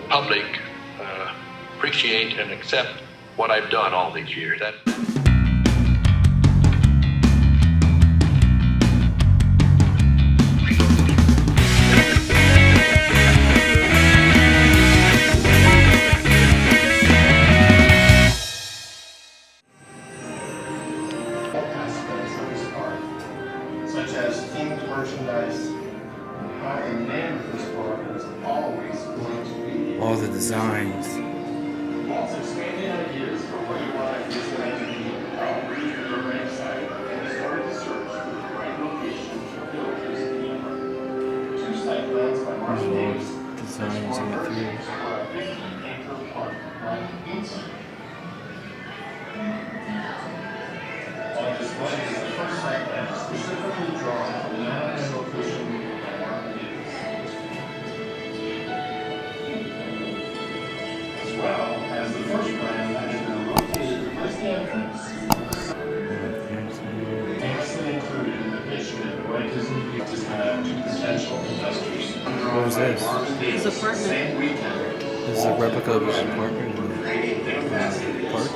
the public appreciate and accept what I've done all these years. Aspects of this park, such as themed merchandise, and how the name of this park is always going to be. All the designs. Walt's expanding ideas for what you want Disneyland to be. I'll read your website and started to search for the right location to build this theme park. Two site plans by Mark Davis. Designs in the field. For a 50-acre park running inside. On display is the first site plan specifically drawn from the nine location by Mark Davis. As well as the first plan that has been located to place the entrance. Famously included in the picture of Walt Disney to potential investors. What was this? His apartment. Same weekend. This is a replica of his apartment in the park.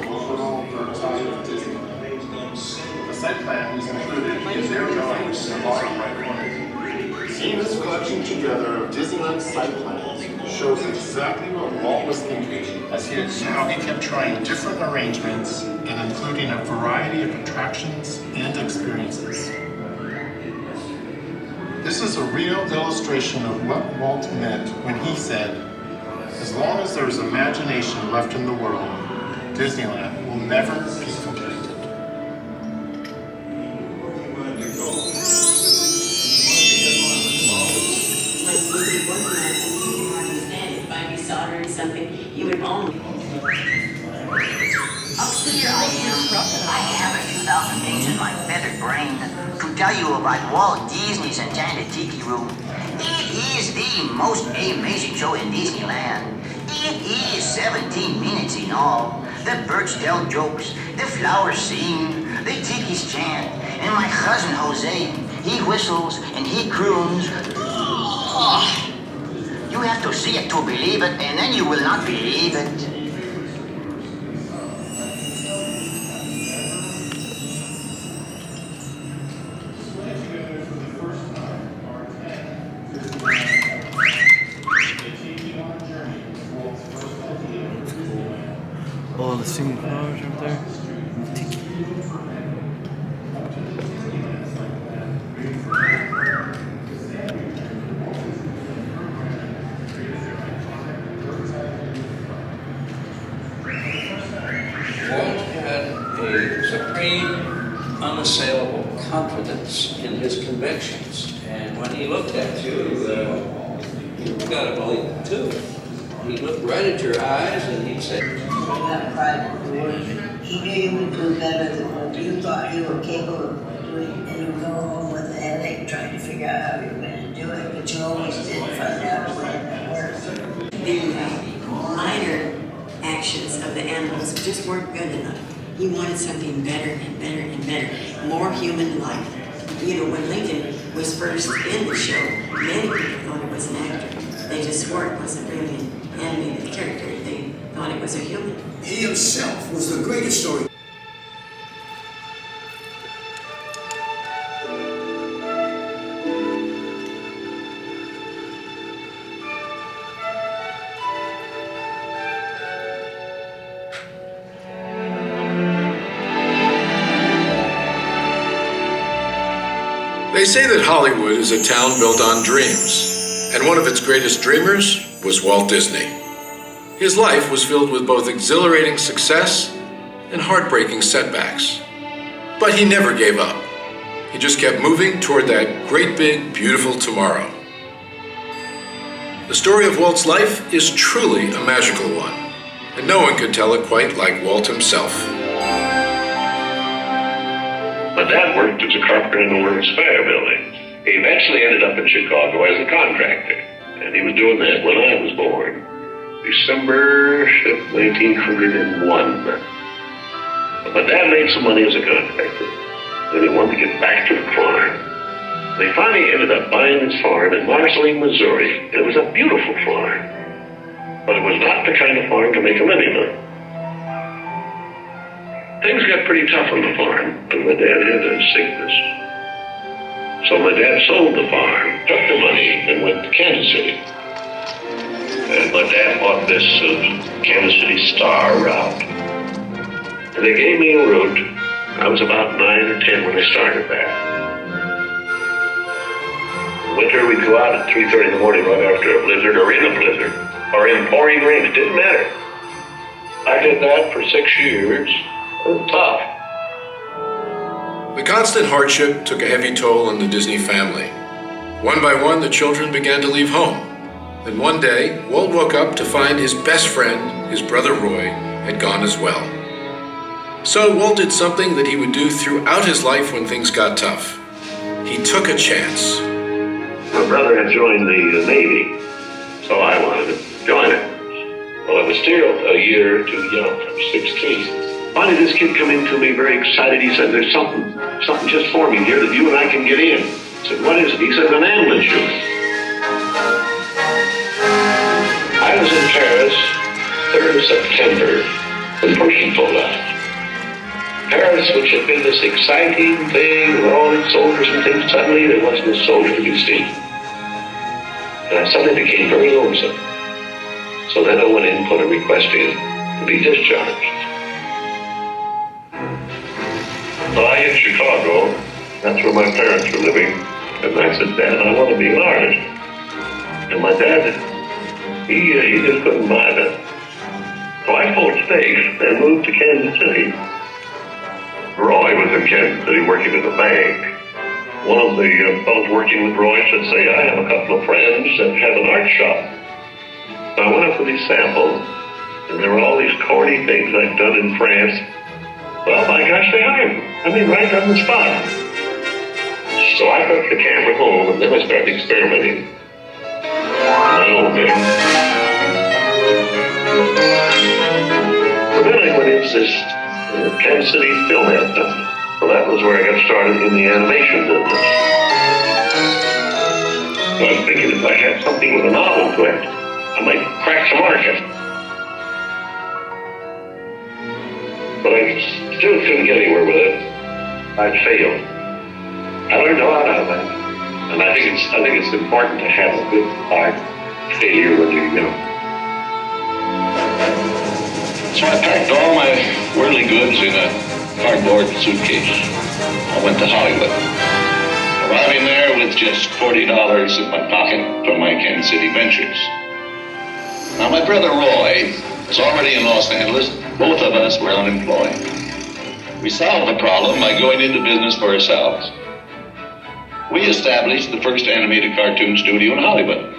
The site plan is included in their drawings in the bottom right corner. Seeing this collection together of Disneyland site plans shows exactly what Walt was thinking as how he kept trying different arrangements and including a variety of attractions and experiences. This is a real illustration of what Walt meant when he said, "As long as there is imagination left in the world, Disneyland will never be completed." Soldering something, you would only. Up here I have a 2,000 things in my feathered brain to tell you about Walt Disney's Enchanted Tiki Room. It is the most amazing show in Disneyland. It is 17 minutes in all. The birds tell jokes, the flowers sing, the tikis chant, and my cousin Jose, he whistles and he croons. Oh. You have to see it to believe it, and then you will not believe it. Oh, the singing flowers right there. Tiki. Walt had a supreme, unassailable confidence in his convictions. And when he looked at you, you've got to believe it too. He looked right at your eyes and he'd say, He knew you would do better than what you thought you were capable of doing, and you would go home with a headache trying to figure out how you were going to do it, but you always did find out a way that worked. The minor actions of the animals just weren't good enough. He wanted something better and better and better, more human-like. You know, when Lincoln was first in the show, many people thought it was an actor. They just swore it wasn't really an animated character. They thought it was a human. He himself was the greatest story. They say that Hollywood is a town built on dreams, and one of its greatest dreamers was Walt Disney. His life was filled with both exhilarating success and heartbreaking setbacks. But he never gave up. He just kept moving toward that great big, beautiful tomorrow. The story of Walt's life is truly a magical one, and no one could tell it quite like Walt himself. My dad worked as a carpenter in the World's Fair building. He eventually ended up in Chicago as a contractor, and he was doing that when I was born, December 1901. But my dad made some money as a contractor, and he wanted to get back to the farm. They finally ended up buying this farm in Marceline, Missouri, and it was a beautiful farm. But was not the kind of farm to make a living on. Things got pretty tough on the farm when my dad had a sickness. So my dad sold the farm, took the money, and went to Kansas City. And my dad bought this Kansas City Star route. And they gave me a route. I was about 9 or 10 when I started that. Winter, we'd go out at 3:30 in the morning right after a blizzard, or in a blizzard, or in pouring rain. It didn't matter. I did that for 6 years. It was tough. The constant hardship took a heavy toll on the Disney family. One by one, the children began to leave home. Then one day, Walt woke up to find his best friend, his brother Roy, had gone as well. So Walt did something that he would do throughout his life when things got tough. He took a chance. My brother had joined the Navy, so I wanted to join it. Well, I was still a year too young. I was 16. Finally, this kid come in to me very excited. He said, there's something just forming here that you and I can get in. I said, what is it? He said, an ambulance unit. I was in Paris, 3rd of September, when Pershing pulled out. Paris, which had been this exciting thing with all its soldiers and things, suddenly there wasn't a soldier to be seen. And I suddenly became very lonesome. So then I went in and put a request in to be discharged. So I hit Chicago, that's where my parents were living, and I said, Dad, I want to be an artist. And my dad, he just couldn't buy that. So I pulled stakes and moved to Kansas City. Roy was in Kansas City working at a bank. One of the fellows working with Roy said, say, I have a couple of friends that have an art shop. So I went up with these samples, and there were all these corny things I'd done in France. Well, my gosh, they hired me. I mean, right on the spot. So I took the camera home, and then I started experimenting. My own thing. So then I went into this Kansas City Film Festival. So that was where I got started in the animation business. So I was thinking if I had something with a novel to it, I might crack the market. But I still couldn't get anywhere with it. I failed. I learned a lot out of that. And I think it's important to have a good art failure when you're young. So I packed all my worldly goods in a cardboard suitcase. I went to Hollywood. Arriving there with just $40 in my pocket from my Kansas City ventures. Now my brother Roy was already in Los Angeles. Both of us were unemployed. We solved the problem by going into business for ourselves. We established the first animated cartoon studio in Hollywood.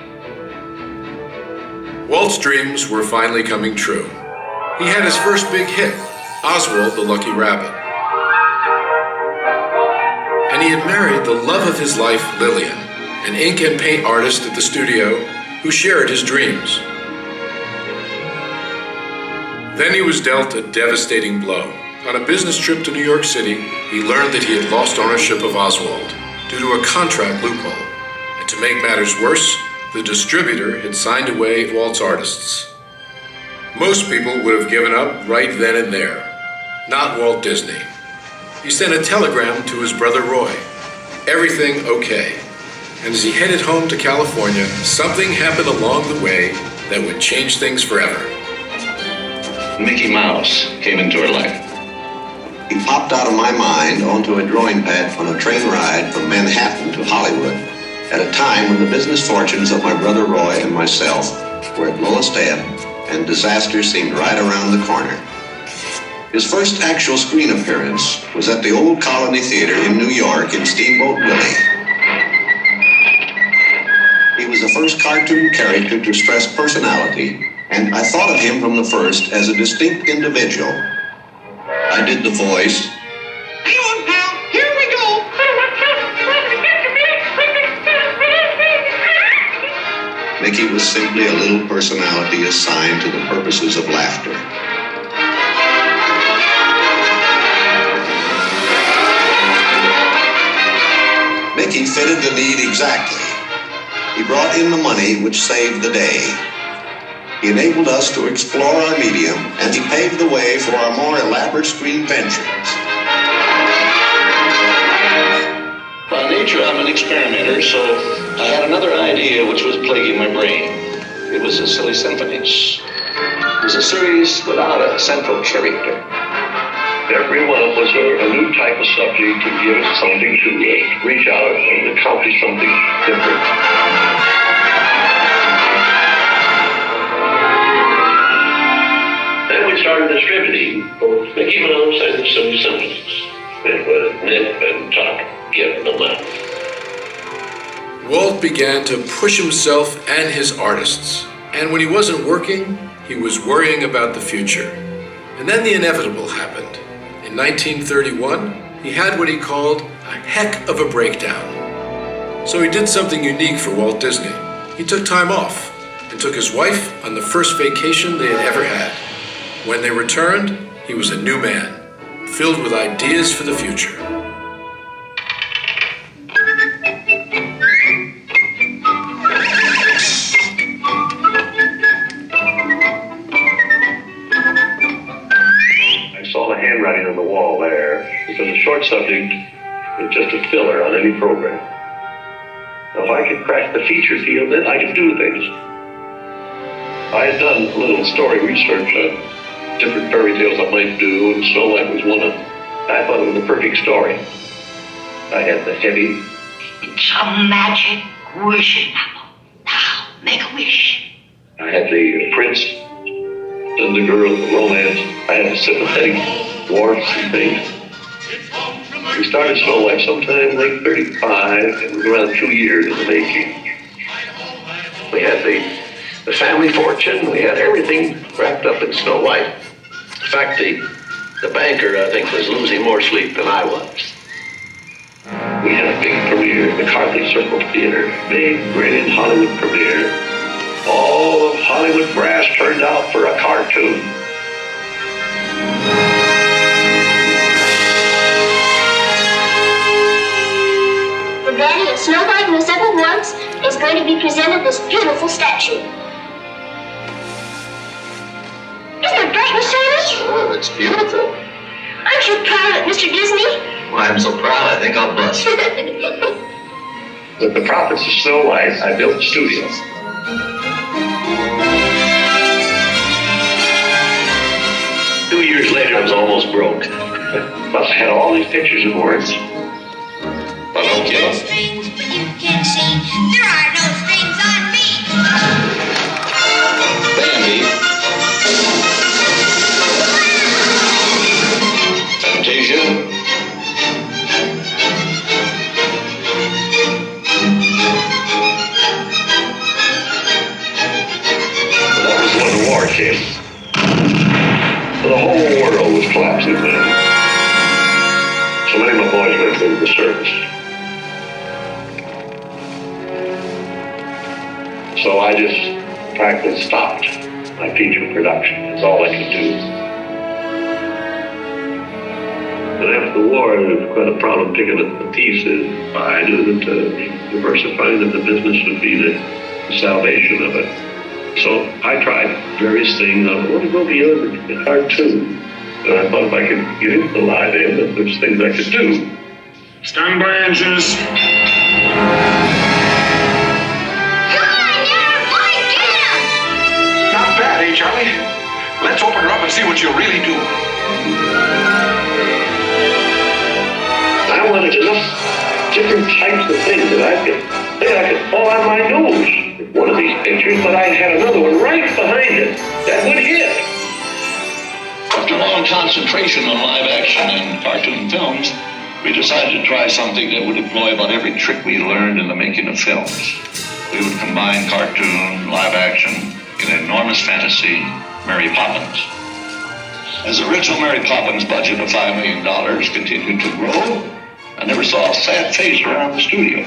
Walt's dreams were finally coming true. He had his first big hit, Oswald the Lucky Rabbit. And he had married the love of his life, Lillian, an ink and paint artist at the studio who shared his dreams. Then he was dealt a devastating blow. On a business trip to New York City, he learned that he had lost ownership of Oswald due to a contract loophole. And to make matters worse, the distributor had signed away Walt's artists. Most people would have given up right then and there. Not Walt Disney. He sent a telegram to his brother Roy. Everything okay. And as he headed home to California, something happened along the way that would change things forever. Mickey Mouse came into her life. He popped out of my mind onto a drawing pad on a train ride from Manhattan to Hollywood at a time when the business fortunes of my brother Roy and myself were at lowest ebb and disaster seemed right around the corner. His first actual screen appearance was at the Old Colony Theater in New York in Steamboat Willie. He was the first cartoon character to stress personality, and I thought of him from the first as a distinct individual. I did the voice. Hang on, pal, here we go. Mickey was simply a little personality assigned to the purposes of laughter. Mickey fitted the need exactly. He brought in the money which saved the day. He enabled us to explore our medium, and he paved the way for our more elaborate screen ventures. By nature, I'm an experimenter, so I had another idea which was plaguing my brain. It was the Silly Symphonies. It was a series without a central character. Every one of us a new type of subject to give us something to reach out and accomplish something different. Then we started distributing both Mickey Mouse and the Silly Symphonies. It was nip and tuck, give them out. Walt began to push himself and his artists. And when he wasn't working, he was worrying about the future. And then the inevitable happened. In 1931, he had what he called a heck of a breakdown. So he did something unique for Walt Disney. He took time off and took his wife on the first vacation they had ever had. When they returned, he was a new man, filled with ideas for the future. Handwriting on the wall there, because a short subject is just a filler on any program. Now, if I could crack the feature field, then I could do things. I had done a little story research on different fairy tales I might do, and Snow White was one of them. I thought it was the perfect story. I had the heavy... It's a magic wishing apple. Now, make a wish. I had the prince and the girl, the romance. I had the sympathetic dwarfs and things. We started Snow White sometime late 35. It was around 2 years in the making. We had the family fortune. We had everything wrapped up in Snow White. In fact, the banker, I think, was losing more sleep than I was. We had a big premiere at the Carthy Circle Theater. Big, grand Hollywood premiere. All of Hollywood brass turned out for a cartoon. The Daddy of Snow White and the Seven Dwarfs is going to be presented this beautiful statue. Isn't it great, Mr. Amos? Oh, it's beautiful. Aren't you proud of it, Mr. Disney? Well, I'm so proud, I think I'll bust. With the profits of Snow White, I built a studio. Years later, I was almost broke. Plus, I had all these pictures and words. But I don't give up. Strings, but you can see there are no strings on me. Bambi. Fantasia. That was when the war came. The whole world was collapsing then. So many of my boys went into the service. So I just practically stopped my feature production. That's all I could do. But after the war, there was quite a problem picking up the pieces. I knew that diversifying of the business would be the salvation of it. So I tried various things. I wanted to go beyond the cartoon. And I thought if I could get into the live end, that there's things I could do. Stand by, engines. Come on, now, boy, get him! Not bad, eh, Charlie? Let's open her up and see what she'll really do. I wanted enough different types of things that I could fall on my nose. One of these pictures, but I had another one right behind it that would hit. After long concentration on live action and cartoon films, we decided to try something that would employ about every trick we learned in the making of films. We would combine cartoon, live action, in enormous fantasy, Mary Poppins. As the original Mary Poppins budget of $5 million continued to grow, I never saw a sad face around the studio.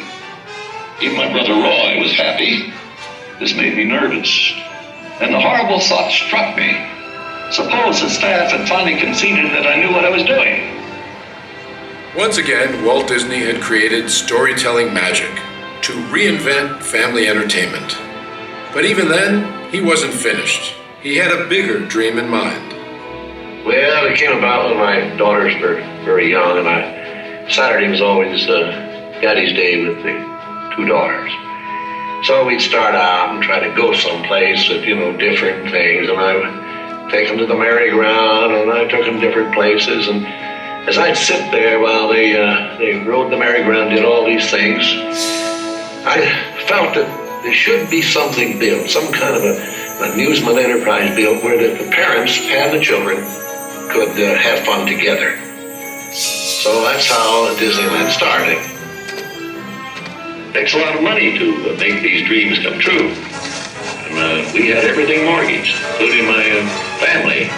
Even my brother Roy was happy. This made me nervous. And the horrible thought struck me. Suppose the staff had finally conceded that I knew what I was doing. Once again, Walt Disney had created storytelling magic to reinvent family entertainment. But even then, he wasn't finished. He had a bigger dream in mind. Well, it came about when my daughters were very young, and Saturday was always Daddy's Day with the two daughters. So we'd start out and try to go someplace with, different things, and I would take them to the merry-go-round, and I took them different places, and as I'd sit there while they rode the merry-go-round, did all these things, I felt that there should be something built, some kind of an amusement enterprise built where the parents and the children could have fun together. So that's how Disneyland started. It takes a lot of money to make these dreams come true. And we had everything mortgaged, including my family.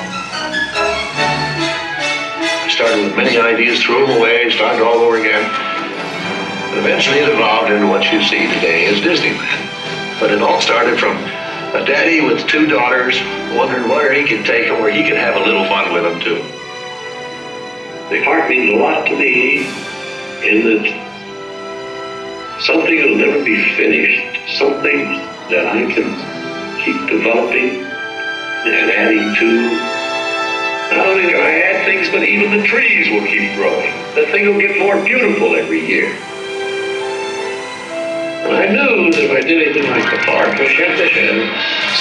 I started with many ideas, threw them away, started all over again. And eventually it evolved into what you see today as Disneyland. But it all started from a daddy with two daughters wondering where he could take them, where he could have a little fun with them too. The park means a lot to me in that something will never be finished, something that I can keep developing and adding to. Not only can I add things, but even the trees will keep growing. The thing will get more beautiful every year. And I knew that if I did anything like the park, I had to have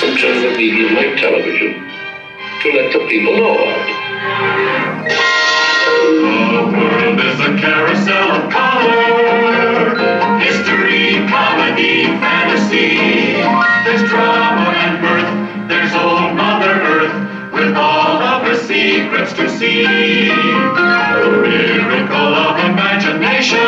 some kind of a medium like television to let the people know of. The world is a carousel of color, history, comedy, fantasy. There's drama and mirth, there's old Mother Earth, with all of her secrets to see. The miracle of imagination,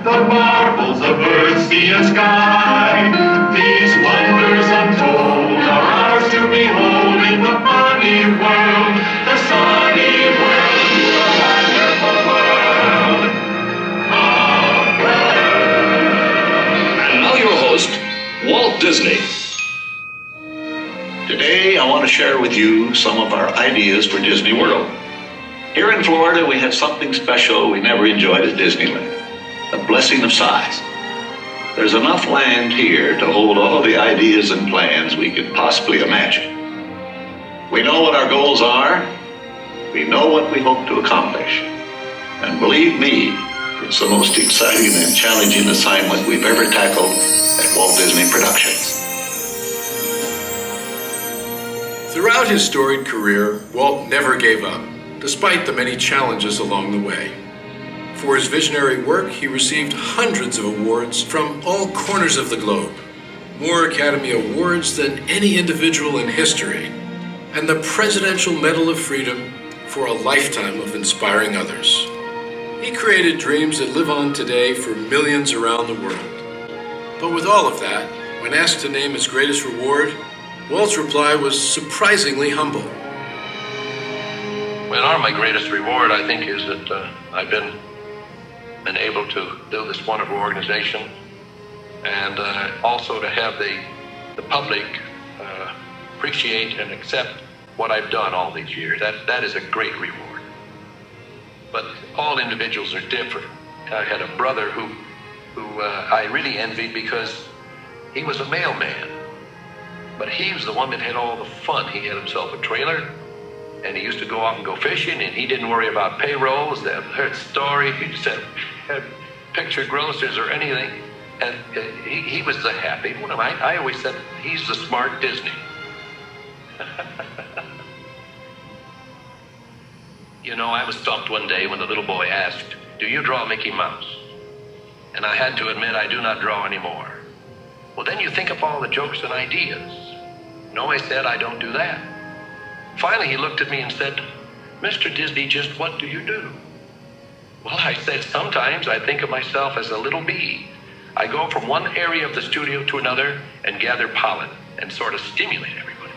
the marvels of earth, sea and sky. These wonders untold are ours to behold in the funny world, the sunny world, the wonderful world of And now your host, Walt Disney. Today, I want to share with you some of our ideas for Disney World. Here in Florida, we have something special we never enjoyed at Disneyland, a blessing of size. There's enough land here to hold all the ideas and plans we could possibly imagine. We know what our goals are, we know what we hope to accomplish, and believe me, it's the most exciting and challenging assignment we've ever tackled at Walt Disney Productions. Throughout his storied career, Walt never gave up, despite the many challenges along the way. For his visionary work, he received hundreds of awards from all corners of the globe, more Academy Awards than any individual in history, and the Presidential Medal of Freedom for a lifetime of inspiring others. He created dreams that live on today for millions around the world. But with all of that, when asked to name his greatest reward, Walt's reply was surprisingly humble. Well, my greatest reward, I think, is that I've been able to build this wonderful organization, and also to have the public appreciate and accept what I've done all these years. That is a great reward. But all individuals are different. I had a brother who I really envied because he was a mailman. But he was the one that had all the fun. He had himself a trailer, and he used to go off and go fishing, and he didn't worry about payrolls, that story. He just had picture grocers or anything, and he was the happy one. I always said he's the smart Disney. I was stumped one day when the little boy asked, "Do you draw Mickey Mouse?" And I had to admit I do not draw anymore. Well, then you think up all the jokes and ideas. No, I said, I don't do that. Finally, he looked at me and said, "Mr. Disney, just what do you do?" Well, I said, sometimes I think of myself as a little bee. I go from one area of the studio to another and gather pollen and sort of stimulate everybody.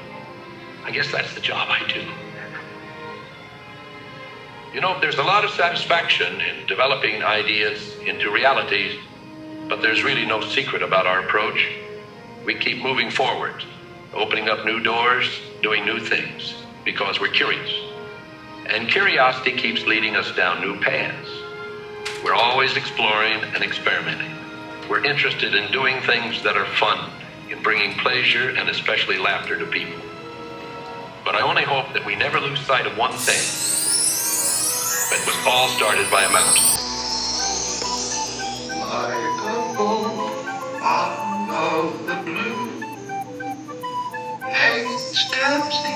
I guess that's the job I do. There's a lot of satisfaction in developing ideas into realities, but there's really no secret about our approach. We keep moving forward, opening up new doors, doing new things, because we're curious. And curiosity keeps leading us down new paths. We're always exploring and experimenting. We're interested in doing things that are fun in bringing pleasure and especially laughter to people. But I only hope that we never lose sight of one thing. It was all started by a mouse. Like a bolt out of the blue, 8 steps